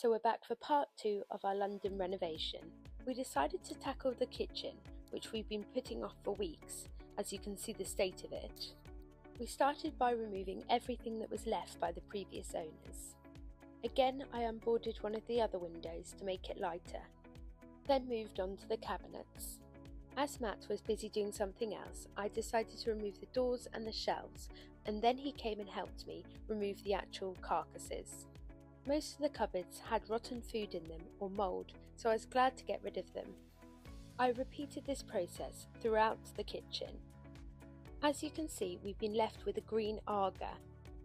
So we're back for part 2 of our London renovation. We decided to tackle the kitchen, which we've been putting off for weeks, as you can see the state of it. We started by removing everything that was left by the previous owners. Again, I unboarded one of the other windows to make it lighter, then moved on to the cabinets. As Matt was busy doing something else, I decided to remove the doors and the shelves, and then he came and helped me remove the actual carcasses. Most of the cupboards had rotten food in them or mould, so I was glad to get rid of them. I repeated this process throughout the kitchen. As you can see, we've been left with a green Aga.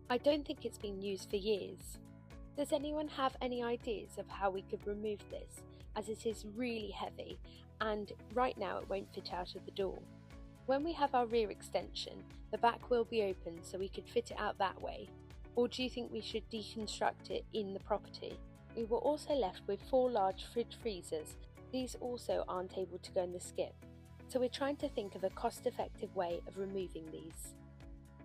I don't think it's been used for years. Does anyone have any ideas of how we could remove this, as it is really heavy and right now it won't fit out of the door? When we have our rear extension, the back will be open so we could fit it out that way. Or do you think we should deconstruct it in the property? We were also left with 4 large fridge freezers. These also aren't able to go in the skip, so we're trying to think of a cost-effective way of removing these.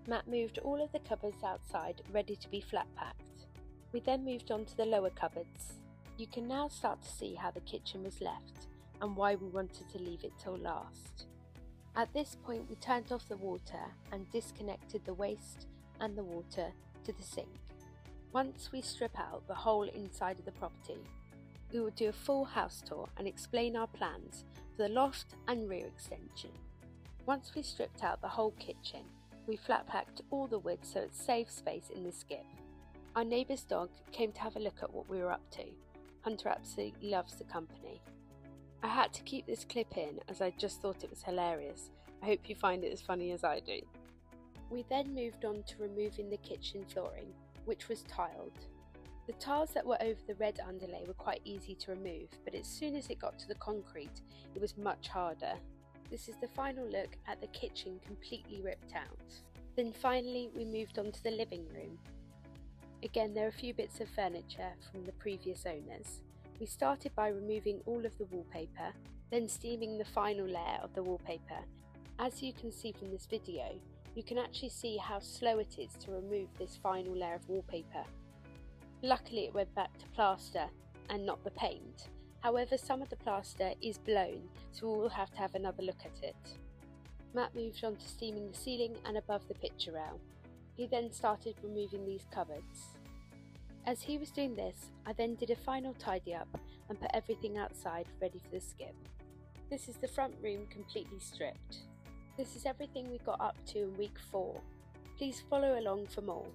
Matt moved all of the cupboards outside, ready to be flat packed. We then moved on to the lower cupboards. You can now start to see how the kitchen was left and why we wanted to leave it till last. At this point we turned off the water and disconnected the waste and the water to the sink. Once we strip out the whole inside of the property, we will do a full house tour and explain our plans for the loft and rear extension. Once we stripped out the whole kitchen, we flat packed all the wood so it saves space in the skip. Our neighbour's dog came to have a look at what we were up to. Hunter absolutely loves the company. I had to keep this clip in as I just thought it was hilarious. I hope you find it as funny as I do. We then moved on to removing the kitchen flooring, which was tiled. The tiles that were over the red underlay were quite easy to remove, but as soon as it got to the concrete, it was much harder. This is the final look at the kitchen completely ripped out. Then finally we moved on to the living room. Again, there are a few bits of furniture from the previous owners. We started by removing all of the wallpaper, then steaming the final layer of the wallpaper. As you can see from this video, you can actually see how slow it is to remove this final layer of wallpaper. Luckily it went back to plaster and not the paint. However, some of the plaster is blown, so we will have to have another look at it. Matt moved on to steaming the ceiling and above the picture rail. He then started removing these cupboards. As he was doing this, I then did a final tidy up and put everything outside ready for the skip. This is the front room completely stripped. This is everything we got up to in week 4. Please follow along for more.